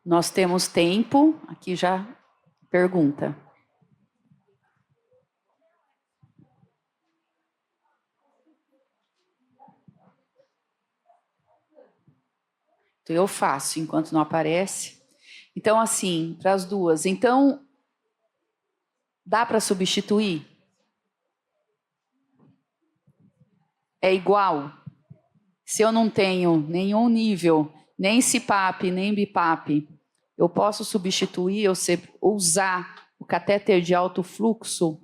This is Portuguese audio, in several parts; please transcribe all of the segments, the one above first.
Nós temos tempo, aqui já pergunta. Então, eu faço enquanto não aparece. Então, assim, para as duas. Então, dá para substituir? É igual? Se eu não tenho nenhum nível, nem CPAP, nem BIPAP, eu posso substituir, usar o catéter de alto fluxo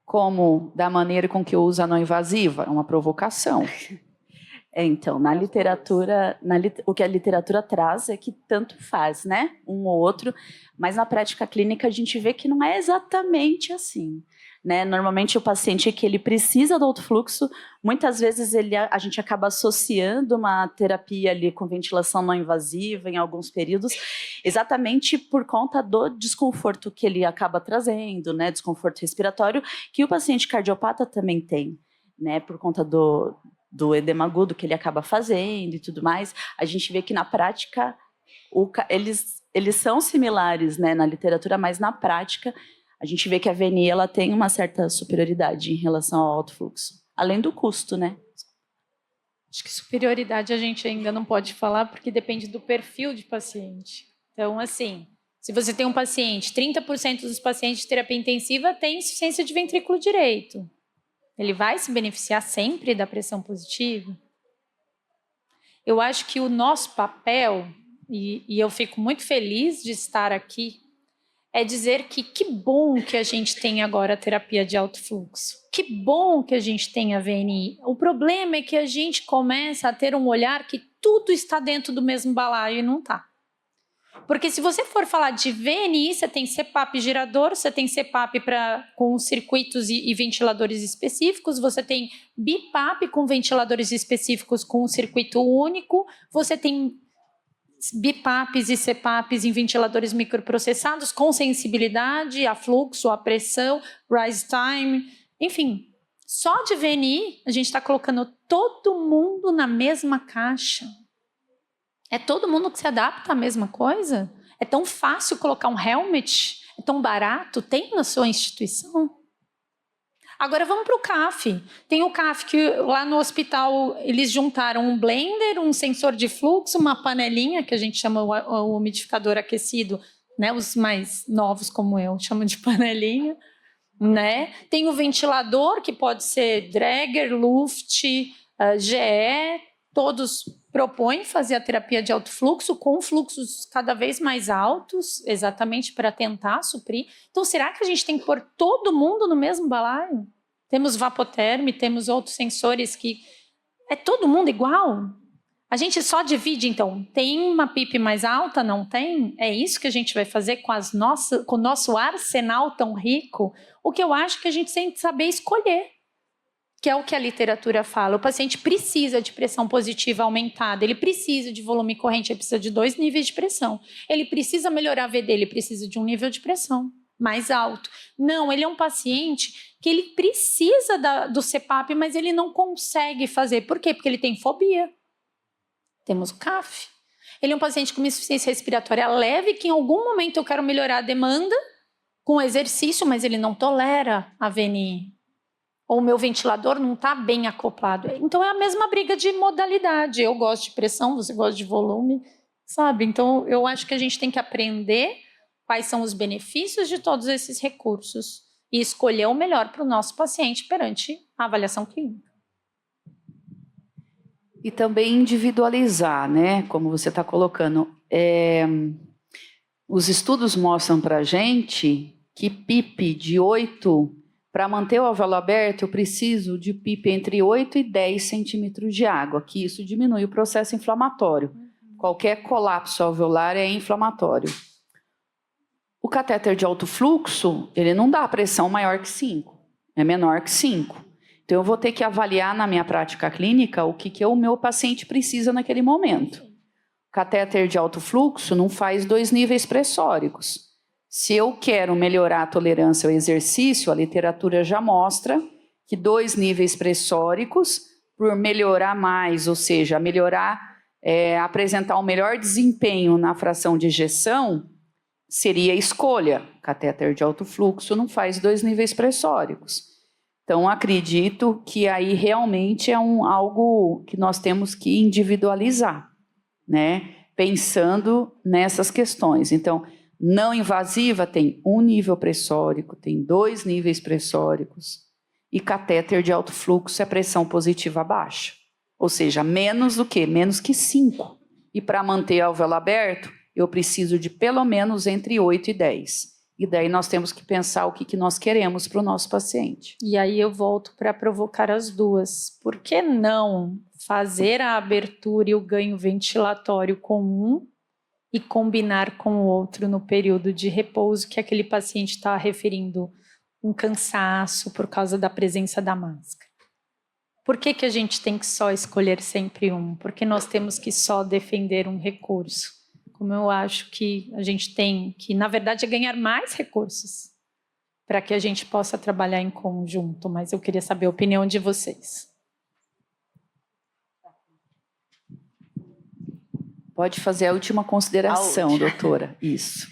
como da maneira com que eu uso a não invasiva? É uma provocação. Então, na literatura, o que a literatura traz é que tanto faz, né? Um ou outro, mas na prática clínica a gente vê que não é exatamente assim. Né? Normalmente o paciente que ele precisa do alto fluxo, muitas vezes a gente acaba associando uma terapia ali com ventilação não invasiva em alguns períodos, exatamente por conta do desconforto que ele acaba trazendo, né? Desconforto respiratório, que o paciente cardiopata também tem, né? Por conta do edema agudo que ele acaba fazendo e tudo mais. A gente vê que na prática eles são similares, né, na literatura, mas na prática a gente vê que a VNI ela tem uma certa superioridade em relação ao alto fluxo, além do custo, né? Acho que superioridade a gente ainda não pode falar, porque depende do perfil de paciente. Então, assim, se você tem um paciente, 30% dos pacientes de terapia intensiva têm insuficiência de ventrículo direito. Ele vai se beneficiar sempre da pressão positiva? Eu acho que o nosso papel, e eu fico muito feliz de estar aqui, é dizer que bom que a gente tem agora a terapia de alto fluxo. Que bom que a gente tem a VNI. O problema é que a gente começa a ter um olhar que tudo está dentro do mesmo balaio e não está. Porque se você for falar de VNI, você tem CPAP girador, você tem CPAP com circuitos e ventiladores específicos, você tem BIPAP com ventiladores específicos com um circuito único, você tem BIPAPs e CPAPs em ventiladores microprocessados com sensibilidade a fluxo, a pressão, rise time, enfim. Só de VNI a gente está colocando todo mundo na mesma caixa. É todo mundo que se adapta à mesma coisa? É tão fácil colocar um helmet? É tão barato? Tem na sua instituição? Agora vamos para o CAF. Tem o CAF que lá no hospital eles juntaram um blender, um sensor de fluxo, uma panelinha, que a gente chama o umidificador aquecido, né? Os mais novos como eu chamam de panelinha. Né? Tem o ventilador, que pode ser Dräger, Luft, GE, todos propõem fazer a terapia de alto fluxo com fluxos cada vez mais altos, exatamente para tentar suprir. Então, será que a gente tem que pôr todo mundo no mesmo balaio? Temos Vapoterm, temos outros sensores que... É todo mundo igual? A gente só divide, então, tem uma PIP mais alta, não tem? É isso que a gente vai fazer com o nosso arsenal tão rico? O que eu acho que a gente tem que saber escolher, que é o que a literatura fala. O paciente precisa de pressão positiva aumentada, ele precisa de volume corrente, ele precisa de 2 níveis de pressão. Ele precisa melhorar a VD, ele precisa de um nível de pressão mais alto. Não, ele é um paciente que ele precisa do CPAP, mas ele não consegue fazer. Por quê? Porque ele tem fobia. Temos o CAF. Ele é um paciente com uma insuficiência respiratória leve, que em algum momento eu quero melhorar a demanda com exercício, mas ele não tolera a VNI. Ou o meu ventilador não está bem acoplado. Então é a mesma briga de modalidade. Eu gosto de pressão, você gosta de volume, sabe? Então eu acho que a gente tem que aprender quais são os benefícios de todos esses recursos e escolher o melhor para o nosso paciente perante a avaliação clínica. E também individualizar, né? Como você está colocando. Os estudos mostram para a gente que PIP de 8, para manter o alvéolo aberto, eu preciso de PIP entre 8 e 10 centímetros de água, que isso diminui o processo inflamatório. Qualquer colapso alveolar é inflamatório. O catéter de alto fluxo, ele não dá pressão maior que 5, é menor que 5. Então, eu vou ter que avaliar na minha prática clínica o que o meu paciente precisa naquele momento. O catéter de alto fluxo não faz 2 níveis pressóricos. Se eu quero melhorar a tolerância ao exercício, a literatura já mostra que 2 níveis pressóricos, por melhorar mais, ou seja, melhorar apresentar o melhor desempenho na fração de ejeção, seria a escolha. Catéter de alto fluxo não faz 2 níveis pressóricos. Então, acredito que aí realmente é algo que nós temos que individualizar, né? Pensando nessas questões. Então, não invasiva tem 1 nível pressórico, tem 2 níveis pressóricos, e catéter de alto fluxo é pressão positiva baixa. Ou seja, menos do que? Menos que 5. E para manter alvéolo aberto, eu preciso de pelo menos entre 8 e 10. E daí nós temos que pensar o que nós queremos para o nosso paciente. E aí eu volto para provocar as duas. Por que não fazer a abertura e o ganho ventilatório com um e combinar com o outro no período de repouso que aquele paciente está referindo um cansaço por causa da presença da máscara? Por que a gente tem que só escolher sempre um? Por que nós temos que só defender um recurso? Como eu acho que a gente tem que, na verdade, é ganhar mais recursos para que a gente possa trabalhar em conjunto. Mas eu queria saber a opinião de vocês. Pode fazer a última consideração, doutora. Isso.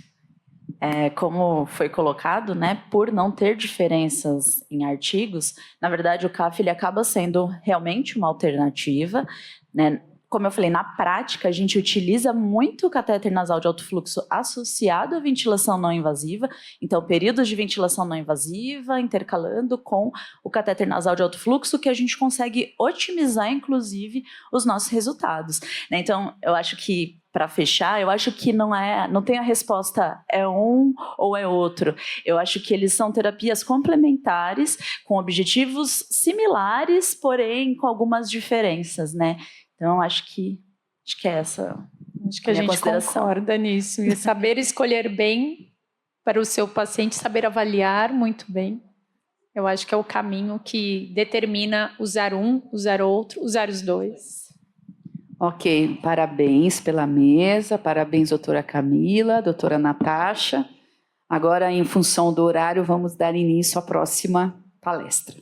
Como foi colocado, né, por não ter diferenças em artigos, na verdade o CAF ele acaba sendo realmente uma alternativa, né? Como eu falei, na prática a gente utiliza muito o catéter nasal de alto fluxo associado à ventilação não invasiva, então períodos de ventilação não invasiva intercalando com o catéter nasal de alto fluxo, que a gente consegue otimizar inclusive os nossos resultados, né? Então eu acho que, para fechar, eu acho que não tem a resposta é um ou é outro. Eu acho que eles são terapias complementares, com objetivos similares, porém com algumas diferenças, né? Então, acho que é essa. Acho que a gente concorda nisso. E saber escolher bem para o seu paciente, saber avaliar muito bem, eu acho que é o caminho que determina usar um, usar outro, usar os dois. Ok, parabéns pela mesa, parabéns, doutora Camila, doutora Natasha. Agora, em função do horário, vamos dar início à próxima palestra.